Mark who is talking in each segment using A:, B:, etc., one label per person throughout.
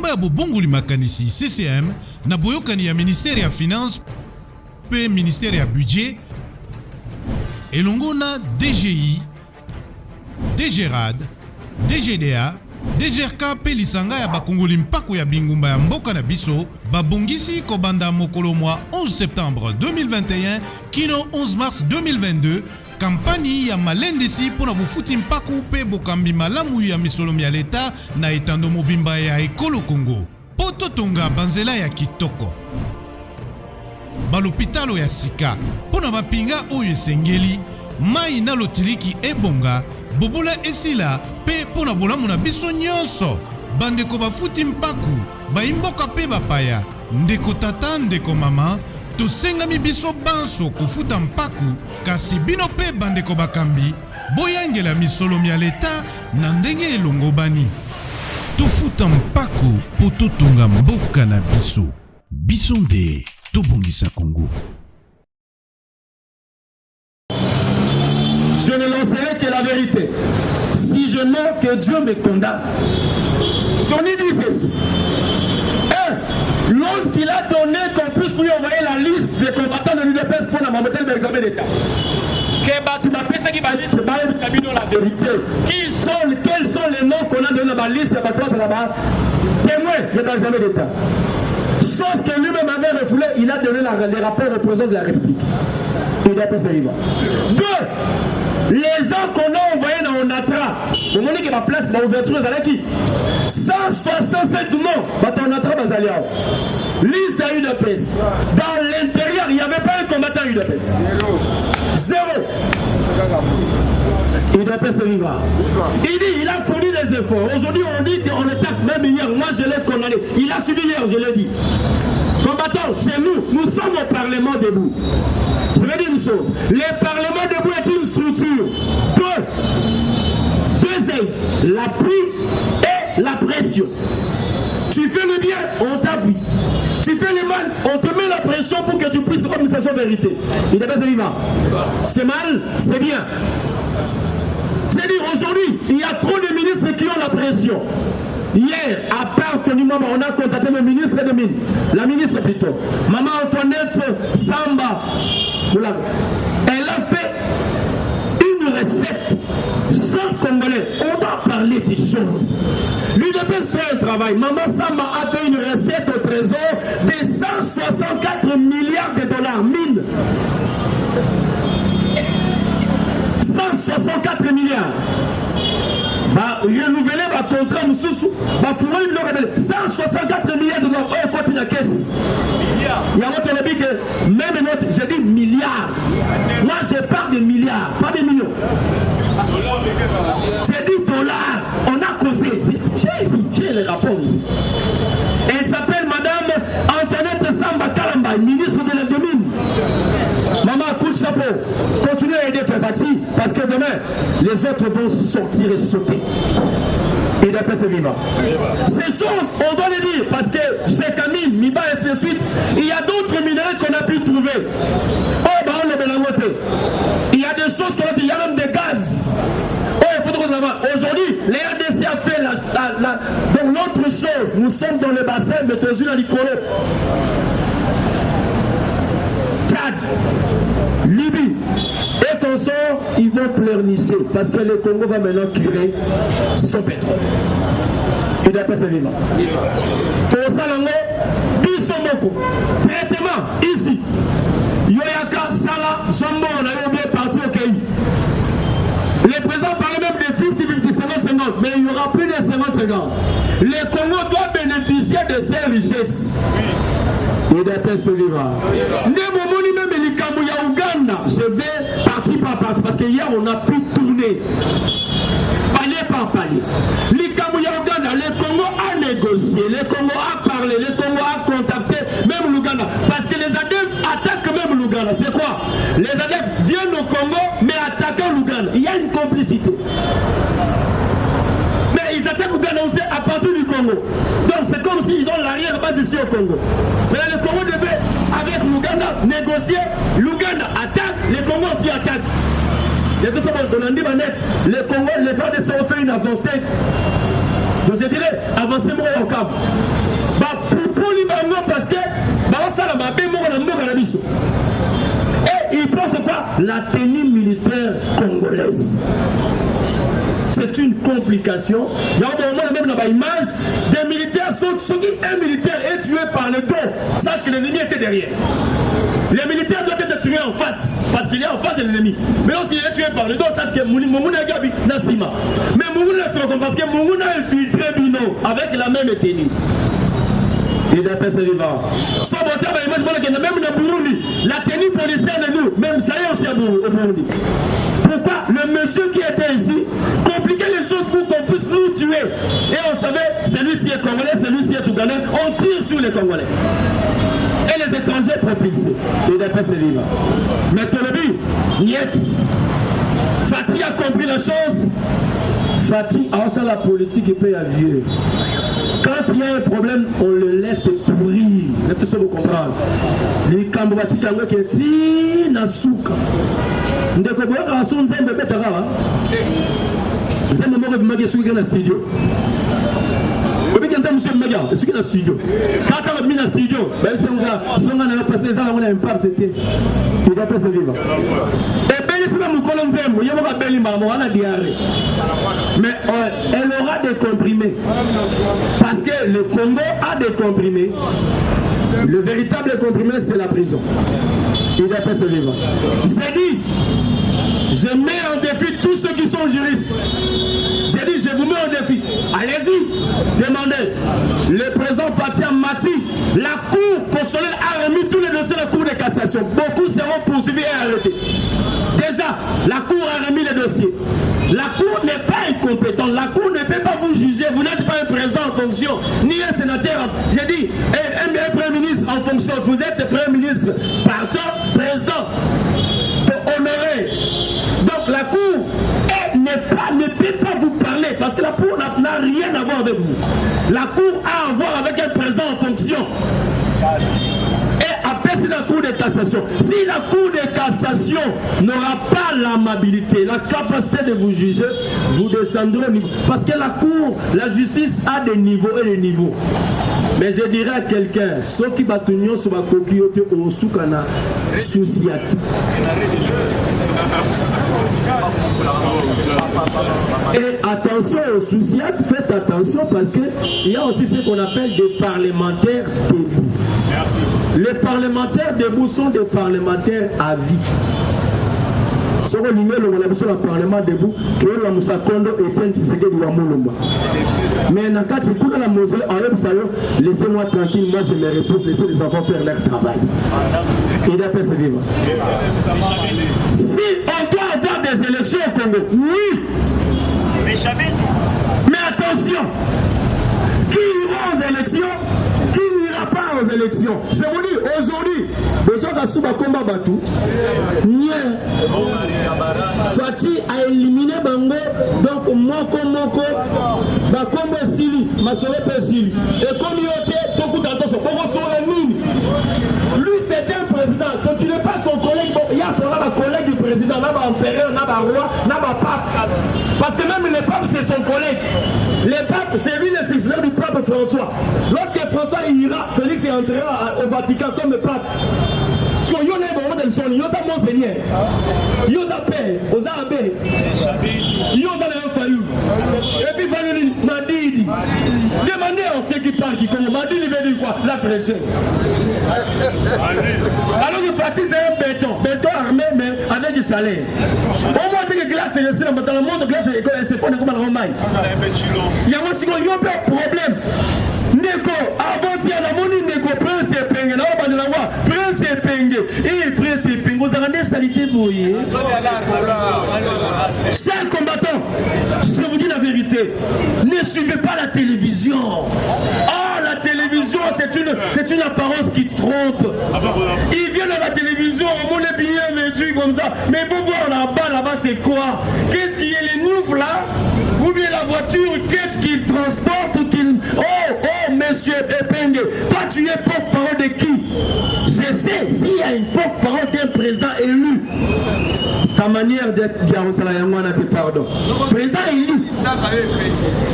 A: lingomba ya bobongoli makanisi CCM na boyokani ya ministère ya finance pe ministère ya budget elongo na DGI, DGRAD, DGDA, DGRK pe lisanga ya bakongoli mpako ya bingumba ya mboka na biso babongisi kobanda mokolo mwa 11 septembre 2021 kino 11 mars 2022 kampani ya malendesi pona bufuti mpaku pe bokambi malamu ya misolomi ya leta na etando mobimba ya ekolo Kongo. Poto tonga banzela ya kitoko. Balopitalo ya sika pona bapinga oyo esengeli, mai na lotiliki ebonga, bobola esila pe pona bolamu na biso nyonso. Bandeko bafuti mpaku, baimboka pe bapaya, ndeko tata ndeko mama, tosengami biso banso kofuta mpaku kasi bino pe bandeko bakambi boyangela misolomi ya leta na ndenge elongobani. Tofuta mpaku po totonga mboka na biso. Biso nde tobongisa Congo.
B: Je ne lancerai que la vérité. Si je mens, que Dieu me condamne. Tony dit ceci. Lorsqu'il a donné qu'on puisse lui envoyer la liste des combattants de l'UDPS pour la mamotel de l'examen d'État, c'est la vérité. Quels sont les noms qu'on a donnés dans la liste là-bas? Témoins de l'examen d'État. Chose que lui-même avait refoulé, il a donné les rapports au président de la République. UDPS est vivant. Deux, les gens qu'on a envoyés dans Onatra, au moment que ma place, ma ouverture, c'est qui 167 noms, dans Onatra, Bazaliao. Liste à UDPS. Dans l'intérieur, il n'y avait pas un combattant UDPS. Zéro. UDPS est vivant. Il dit, il a fourni des efforts. Aujourd'hui, on dit qu'on le taxe, même hier, moi je l'ai condamné. Il a suivi hier, je l'ai dit. Combattants, chez nous sommes au Parlement debout. Je vais dire une chose. Le Parlement debout est une structure. Deux ailes. L'appui et la pression. Tu fais le bien, on t'appuie. Tu fais le mal, on te met la pression pour que tu puisses comme ça, vérité. Il n'est pas vivant. C'est mal, c'est bien. C'est-à-dire aujourd'hui, il y a trop de ministres qui ont la pression. Hier, à part Tony Mama, on a contacté le ministre des Mines, la ministre plutôt, Maman Antoinette Samba. Elle a fait une recette sans congolais. On doit parler des choses. L'UDPS fait un travail. Maman Samba a fait une recette au trésor de 164 milliards de dollars mine. 164 milliards. Renouveler ma contrat, 164 milliards de dollars. Oh, continue la caisse. Il y a votre avis que même notre, j'ai dit milliards. Moi, je parle de milliards, pas de millions. J'ai dit dollars. On a causé. J'ai ici, j'ai les rapports ici. Elle s'appelle Madame Antoinette Samba Kalamba, ministre de la Mines. Maman, coup de chapeau. Continuez à aider Fefati parce que demain, les autres vont sortir et sauter. Et d'après c'est vivant. Ces choses, on doit les dire parce que chez Camille, Miba et ainsi de suite, il y a d'autres minéraux qu'on a pu trouver. Oh, bah on le met la moitié. Il y a des choses qu'on a dit, il y a même des gaz. Oh, il faut trouver là-bas. Aujourd'hui, les RDC a fait donc l'autre chose, nous sommes dans le bassin, mais tous dans l'Icolo. Tchad, Libye. Et qu'on sort, ils vont pleurnicher parce que le Congo va maintenant curer son pétrole. Il doit pas se vivre. Pour ça, Bissomoko, traitement ici. Yoyaka, Sala, Zombo, on a bien parti au pays. Les présidents parlaient même de 50-50, 50-50, mais il n'y aura plus de 50-50. Le Congo doit bénéficier de ses richesses. Il doit pas se vivre. Je vais partie par partie parce que hier on a pu tourner palier par palier. L'Ikamouya Ouganda, le Congo a négocié, le Congo a parlé, le Congo a contacté même l'Ouganda parce que les ADF attaquent même l'Ouganda. C'est quoi? Les ADF viennent au Congo mais attaquent l'Ouganda. Il y a une complicité. Mais ils attaquent l'Ouganda aussi à partir du Congo. Donc c'est comme s'ils ont l'arrière-base ici au Congo. Mais là, le Congo devait, avec l'Ouganda, négocier. L'Ouganda attaque, le Congo aussi attaque. Il y a tout ça dans l'Andi Manette. Le Congo, les FARDC ont fait une avancée Donc je dirais, avancez-moi au camp. Pour lui, parce que et il ne porte pas la tenue militaire congolaise. C'est une complication. Il y a même dans l'image, des militaires sont qui un militaire est tué par le dos. Sache que l'ennemi était derrière. Les militaires doivent être tués en face, parce qu'il est en face de l'ennemi. Mais lorsqu'il est tué par le dos, sache que Moumouna Gabi Nassima. Mais Moumouna Nassima, parce que Moumouna a infiltré Bino avec la même tenue. Et d'après ce vivant. Sans monter à l'image, même au Burundi, la tenue policière de nous, même ça y est aussi au Burundi. Pourquoi le monsieur qui était ici compliquait les choses pour qu'on puisse nous tuer? Et on savait, celui-ci est congolais, celui-ci est ougandais, on tire sur les Congolais. Et les étrangers propulsés. Et d'après ce vivant. Mais Tolobi, Niet, Fatih a compris la chose. Fatih a aussi la politique et paye à vieux. Quand il y a un problème, on le laisse pourrir. Vous êtes sûr de comprendre. Les Kambouati Kangwe qui est Nasuka. Ndeko Boyaka Rason Zembe Betara. Zembe Moro Bimagi Suki dans le studio. Monsieur Mega, est-ce qu'il y a un studio? Quand on a mis un studio, même si on a passé ça, on a un part d'été. Il va passer vivre. Et bien, c'est même Colonzem, il y a un bel imam, on a diarrhée. Mais elle aura des comprimés. Parce que le Congo a des comprimés. Le véritable comprimé, c'est la prison. Il va passer vivre. J'ai dit, je mets en défi tous ceux qui sont juristes. J'ai dit, je vous mets au défi. Allez-y, demandez. Le président Fatia Mati, la Cour constitutionnelle a remis tous les dossiers à la Cour de cassation. Beaucoup seront poursuivis et arrêtés. Déjà, la Cour a remis les dossiers. La Cour n'est pas incompétente. La Cour ne peut pas vous juger. Vous n'êtes pas un président en fonction, ni un sénateur. J'ai dit, un premier ministre en fonction. Vous êtes premier ministre, pardon, président, honoré. Donc la Cour ne peut pas vous parler parce que la Cour n'a rien à voir avec vous. La Cour a à voir avec un président en fonction. Et après c'est la Cour de cassation. Si la Cour de cassation n'aura pas l'amabilité, la capacité de vous juger, vous descendrez au niveau. Parce que la Cour, la justice a des niveaux et des niveaux. Mais je dirais à quelqu'un, ceux qui battent sur la coquillotte au soukana, souciat. Et attention aux souciats, faites attention parce qu'il y a aussi ce qu'on appelle des parlementaires debout. Merci. Les parlementaires debout sont des parlementaires à vie. Ce qu'on dit, le Parlement debout, que la Moussakondo et Tiens Tshisekedi wa Mulumba. Mais dans le cas de la mausolée, laissez-moi tranquille, moi je me repose, laissez les enfants faire leur travail. Et d'après ce vivre. Si on doit avoir des élections au Congo, oui. Mais attention, qui ira aux élections, qui n'ira pas aux élections. Je vous dis, aujourd'hui, besoin d'Asuba Komba Batou, Fatih a éliminé Bango, donc Moko, Bakombo Sili, Masorepe Sili. Et comme il y a tout attention, pour sur la mine. Lui, c'est un président. Quand tu n'es pas son collègue, il y a son collègue du président, là, empereur, là, roi, là, pape. Parce que même le pape, c'est son collègue. Le pape, c'est lui le successeur du pape François. Lorsque François ira, Félix est entré au Vatican comme pape. Parce que yo n'est pas de son, yo ça monseigneur, yo ça père, yo ça abbé, yo ça le fallu. Et puis Valérie Madidi, demandez à ceux qui parlent qui connaissent. Madidi veut dire quoi? La fraîcheur. Alors que Fatih c'est un béton armé mais avec du salaire. Au moins que glace est resté dans le monde, glace c'est fort comme le Romain. Il y a aussi un problème. Neko, avant-hier, la monnaie Neko, Prince et Penge, là, on va la voir, Prince et Penge, et Prince et Penge, vous avez des salités bouillées. Chers combattants, je vous dis la vérité, ne suivez pas la télévision. Oh, la télévision, c'est une apparence qui trompe. Ils viennent à la télévision, on est bien vêtu comme ça, mais vous voir là-bas, c'est quoi? Qu'est-ce qui est les nouvelles là? Ou bien la voiture, qu'est-ce qu'il transporte ou qu'il... Oh, monsieur Epenge, toi tu es porte-parole de qui? Je sais, s'il y a une porte-parole d'un président élu, ta manière d'être bien au salaire, pardon. Président élu.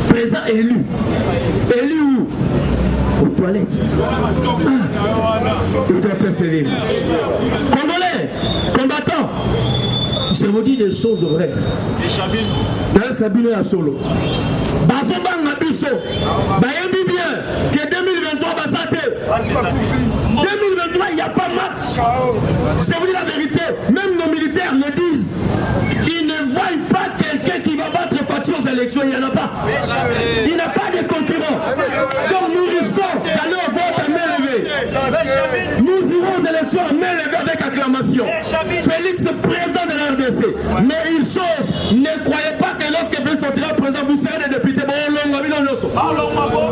B: Président élu. Élu où? Aux toilettes. Il doit persévérer. Congolais, combattants, je vous dis des choses vraies. Dans Sabine à solo. Bazobang Nabiso. Bayebi bien que 2023 va s'arrêter. 2023, il n'y a pas match. Je vous dis la vérité. Même nos militaires le disent. Ils ne voient pas quelqu'un qui va battre Fatih aux élections. Il n'y en a pas. Il n'y a pas de concurrent. Donc nous risquons d'aller au vote à main levée. Nous irons aux élections à main levée avec acclamation. Félix est président de la RDC. Mais une chose, ne croyez pas que lorsque Félix sortira président, vous serez des députés.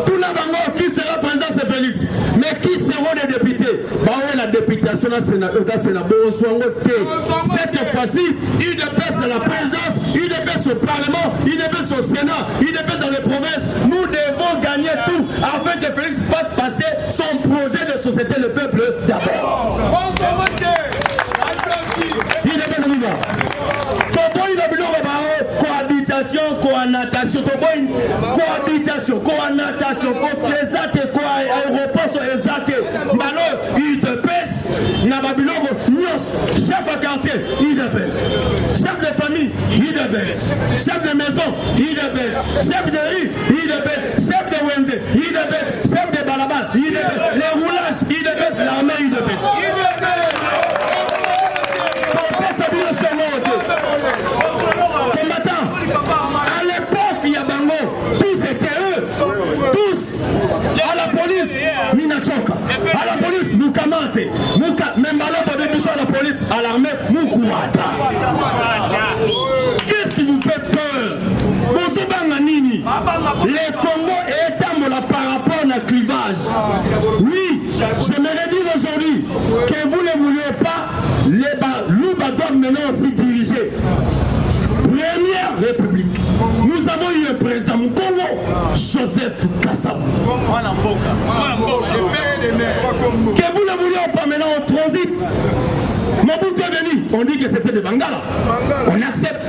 B: Tout la bango, qui sera président, c'est Félix. Mais qui seront des députés? La députation, cette fois-ci, il dépasse la présidence, il dépasse au Parlement, il dépasse au Sénat, il dépasse dans les provinces. Nous devons gagner tout afin que Félix fasse passer son projet de société, le peuple d'abord. Il dépasse le vivant. Cohabitation, coanatation, cohabitation, coanatation, co-flésate, co-aéroport, exacte. Malo, il te pèse. Nababilongo, Nios, chef à quartier, il te pèse. Chef de famille, il te pèse. Chef de maison, il te pèse. Chef de rue, il te pèse. Chef de Wenze, il te pèse. Chef de Balabal, il te pèse. Les roulages, il te pèse. L'armée, il te pèse. Combattants, à l'époque, il y a Bango, tous étaient eux, tous, à la police, Minachoka, à la police, Mukamate, même Baloto de Bissot à la police, à l'armée, Mukuata. Qu'est-ce qui vous fait peur? Bozobanganini, les Congo est par rapport à clivage. Oui, j'aimerais dire aujourd'hui que vous ne voulez pas, les Louba doivent maintenant aussi diriger. Première République. Nous avons eu un président au Congo, Joseph Kasavu. Que vous ne vouliez pas maintenant en transit. Mobutu est venu, on dit que c'était des Bangala. On accepte.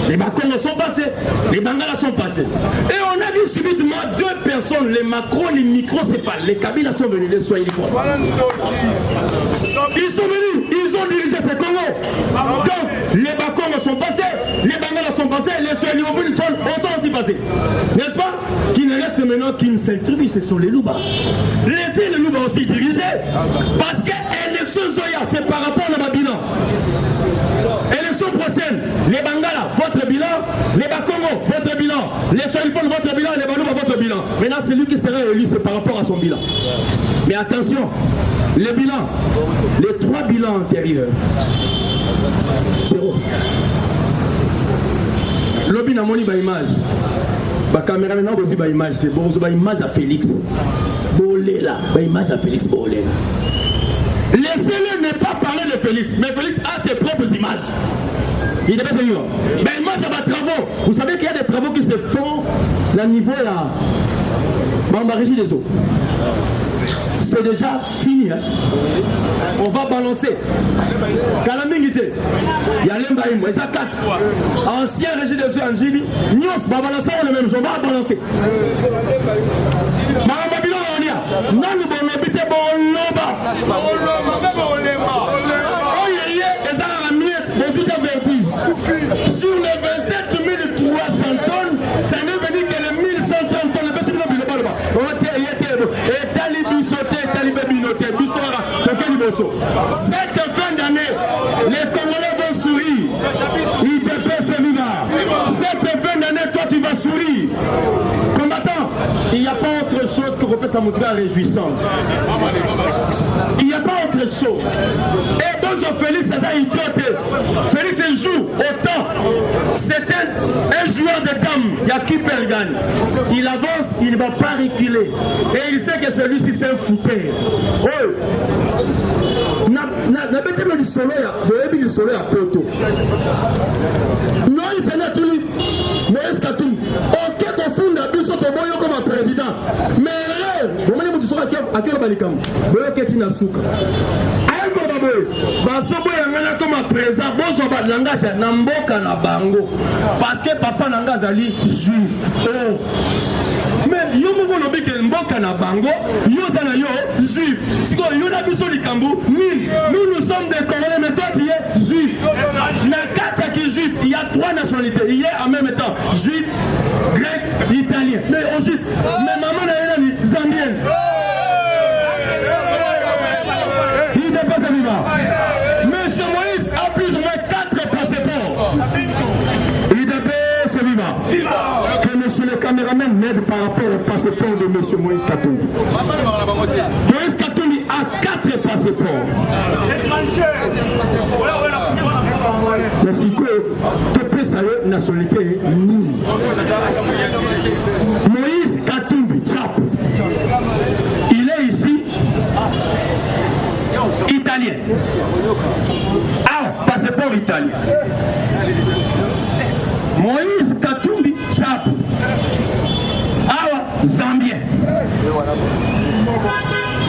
B: Les Macron sont passés, les Bangala sont passés. Et on a vu subitement deux personnes, les Macron, les microcéphales, les Kabila sont venus, les Swahili. Ils sont venus, ils ont dirigé ce Congo. Donc, les Macron sont passés, les Bangala sont passés, les Swahili sont aussi passés. N'est-ce pas? Qui ne reste maintenant qu'une seule tribu, ce sont les Louba. Laissez les Louba aussi diriger, parce que l'élection Zoya, c'est par rapport à ma bilan. Élection prochaine, les Bangala, votre bilan, les Bakongo, votre bilan, les Solifon, votre bilan, les Balouba, votre bilan. Maintenant, c'est lui qui sera élu, c'est par rapport à son bilan. Mais attention, les bilans, les trois bilans antérieurs, zéro. Lobby n'a moni ba image. Ba caméra maintenant aussi ba image, c'est bon, ba image à Félix. Bolela, ba image à Félix Bolela. Laissez-le ne pas parler de Félix, mais Félix a ses propres images. Il est pas sérieux. Mais image à ma travaux. Vous savez qu'il y a des travaux qui se font à niveau là. On va régir des eaux. C'est déjà fini. Hein? On va balancer. Kalamingité. Il y a l'Embaïm, il y a 4. Ancien régime des eaux en Gili. Nios, va balancer le même jour. On va balancer. Non, nous allons habiter bon loba. Oh, sur les 27 300 tonnes, ça n'est venu que les 1130 tonnes. Cette fin d'année, les Congolais vont sourire. Ils te paient ce vivant. Cette fin d'année, toi tu vas sourire. Combattant, il n'y a pas autre chose que peut s'en montrer à réjouissance. Il n'y a pas autre chose. Et Bozo Félix, c'est un idiote. Félix, il joue autant. C'est un joueur de dames. Il y a qui perd gagne. Il avance, il ne va pas reculer. Et il sait que celui-ci, c'est un fouteur. Oh. N'abêtez-moi du soleil, du soleil à Poto. Non, il fait la tulipe. Mais est-ce que tout? Ok, qu'on fonde un bus comme un président. Mais vous m'avez dit à quel balikam? Vous avez dit à Souka. Comme un président. présent bozo ba langage na mboka na bango parce que papa nanga azali juif. Oh. Mais yo moko lobi ke mboka na bango yo zana yo juif. Siko yo na biso likambu ni nous sommes des Congolais mais toi tu es juif. Na katia qui juif, il y a 3 nationalités. Il est en même temps juif, grec, italien. Mais on juste mais maman na ni zambienne. Il n'est pas vivant. Monsieur Moïse a plus ou moins 4 passeports. Il est vivant. Que monsieur le caméraman m'aide par rapport au passeport de monsieur Moïse Katumbi. Moïse Katumbi a 4 passeports. Mais si tu peux savoir nationalité nulle. Moïse Katumbi, Tchap. Il est ici. Italien. Ah, passeport italien. Moïse Katumbi Chapo. Ah, Zambien.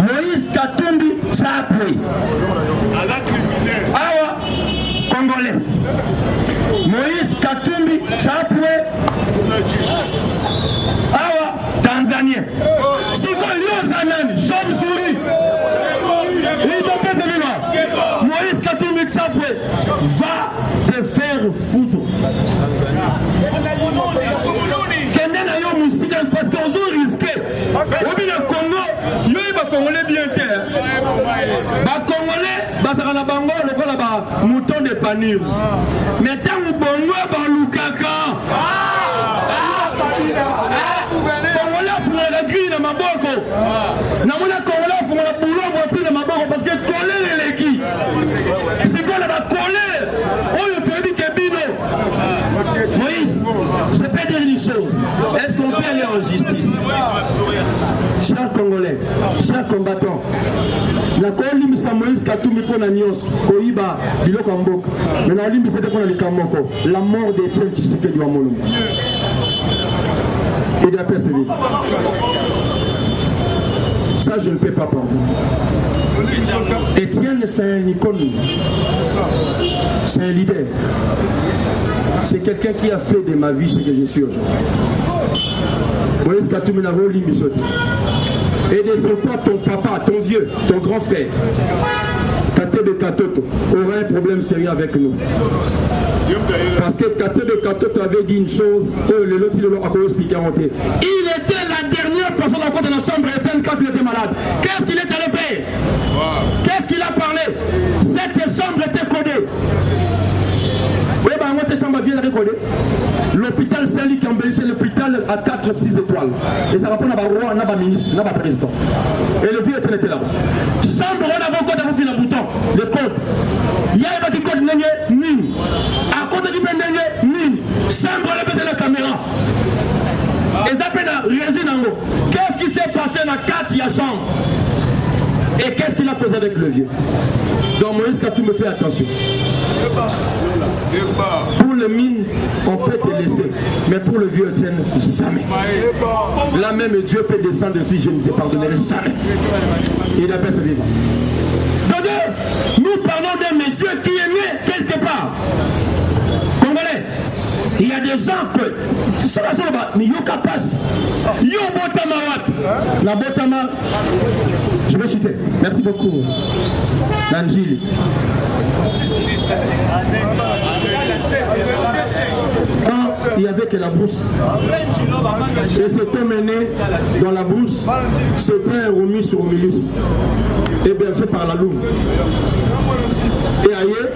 B: Moïse Katumbi Chapo. Ah, Congolais. Moïse Katumbi Chapo. Ah, Tanzanien. Si tu Zanani, Job Souri. Moïse Katumbi Chapwe va te faire foutre. Kenden a yo musique parce qu'on ont risqué. Au milieu du Congo, yo ba Congolais bien terre. Ba Congolais, ba sakana bango le kola ba mouton de panure. Mais tant que bongo ba lukaka. Congolais font la grille na maboko. Na mona Congolais font la boulot voiture na maboko parce que coller les leki. C'est quoi là-bas coller? Oh yo te dit que bino. Moïse, je peux dire une chose. Est-ce qu'on peut aller en justice? Chers Congolais, chers combattants, la Kolimbi sa Moïse Katumbi pour la Nyos, Koiba, Biloko Mboka, mais la Limbi c'était pour la Likamoko, la mort d'Étienne Tshisekedi du Amolou. Et d'après ce livre. Ça, je ne peux pas pardonner. Étienne, c'est un icône. C'est un leader. C'est quelqu'un qui a fait de ma vie ce que je suis aujourd'hui. Moïse Katumbi n'a pas limbi sauté. Et de son toi, ton papa, ton vieux, ton grand frère, Kate de Katoto, aura un problème sérieux avec nous. Parce que Kate de Katoto avait dit une chose, le lot il a expliqué en côté. Il était la dernière personne encore dans la chambre Étienne quand il était malade. Qu'est-ce qu'il est allé faire? Qu'est-ce qu'il a parlé? Cette chambre était codée. Oui, bah, votre chambre vient de coder. L'hôpital Saint-Luc qui embellissait l'hôpital à 4-6 étoiles. Et ça répond à un roi, à un ministre, à un président. Et le vieux était là-bas. Chambre, on avait encore d'avoir fait le bouton, le code. Il y a un petit code, nini. À côté du pénègne, nini. Chambre, on a besoin de la caméra. Et ça fait la résine en haut. Qu'est-ce qui s'est passé dans 4 chambre? Et qu'est-ce qu'il a posé avec le vieux? Donc Moïse, quand tu me fais attention. Pour le mine, on peut te laisser. Mais pour le vieux Étienne, jamais. Là même Dieu peut descendre si je ne te pardonnerai jamais. Il appelle ce vivant. De deux, nous parlons d'un monsieur qui est né quelque part. Congolais. Il y a des gens que mais yo capace. Yo botama. La botama. Je vais chuter. Merci beaucoup. Nanjili. Quand il n'y avait que la brousse, et cet homme est né dans la brousse, c'était un Romus sur Romulus, hébergé par la Louve. Et ailleurs,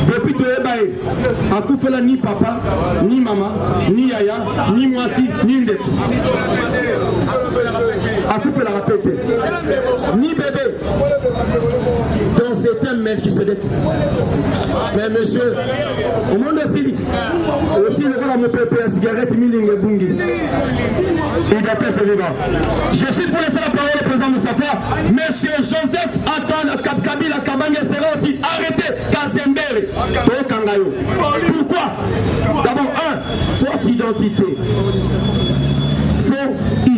B: depuis que Ebaye, à tout fait là, ni papa, ni maman, ni yaya, ni moisi, ni ndé. À tout fait la répéter. Ni bébé. Donc c'est un mec qui se détruit. Mais monsieur, au monde aussi, le rôle de pépé à cigarette, miling et bungi. Il doit pas se vivre. Je suis pour laisser la parole au président Moustapha. Monsieur Joseph Antoine Kabila Kabange sera aussi arrêté Kazembere. Pourquoi? D'abord, fausse identité. Faux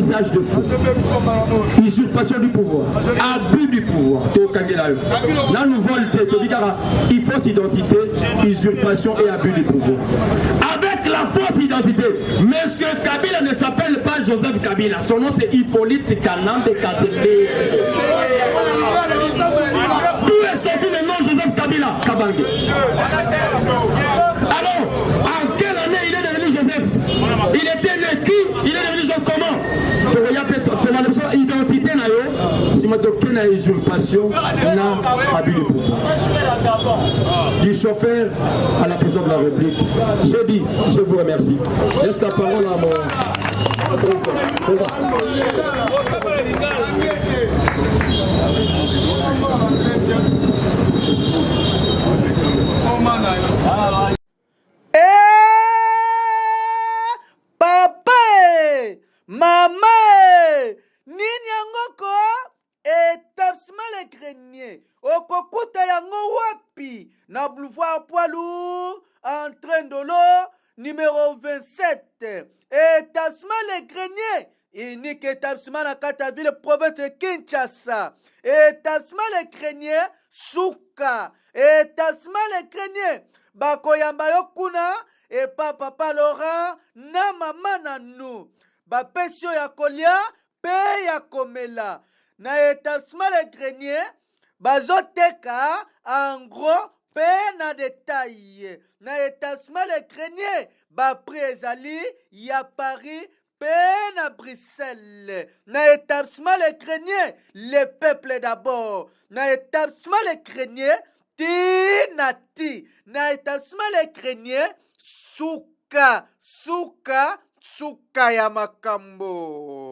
B: usage de faux, usurpation du pouvoir, abus du pouvoir. Là, nous volons, il fausse identité, usurpation et abus du pouvoir. Avec la fausse identité, Monsieur Kabila ne s'appelle pas Joseph Kabila, son nom c'est Hippolyte Kanambe Kazembe. D'où est sorti le nom Joseph Kabila Kabange? Alors, en quelle année il est devenu Joseph? Il était né qui? Il est devenu Joseph comment? Identité na yo, si ma toqué na usurpation, na abus de pouvoir. Du chauffeur à la présidente de la République. J'ai dit, je vous remercie. Laisse la parole à mon président.
C: Maman, nini yangoko établissement les greniers okokuta yango wapi na boulevard Poilour entrain de l'eau numéro 27 établissement les greniers unique établissement na kata ville province de Kinshasa établissement les greniers suka établissement les greniers bakoyamba yo kuna et papa Laurent na mama na nous bapesio ya kolia pe ya komela na établissement les greniers bazoteka en gros pe na détail na établissement les greniers bapri ezali ya Paris pe na Bruxelles na établissement les greniers le peuple d'abord na établissement les greniers ti na établissement les greniers suka ya makambo.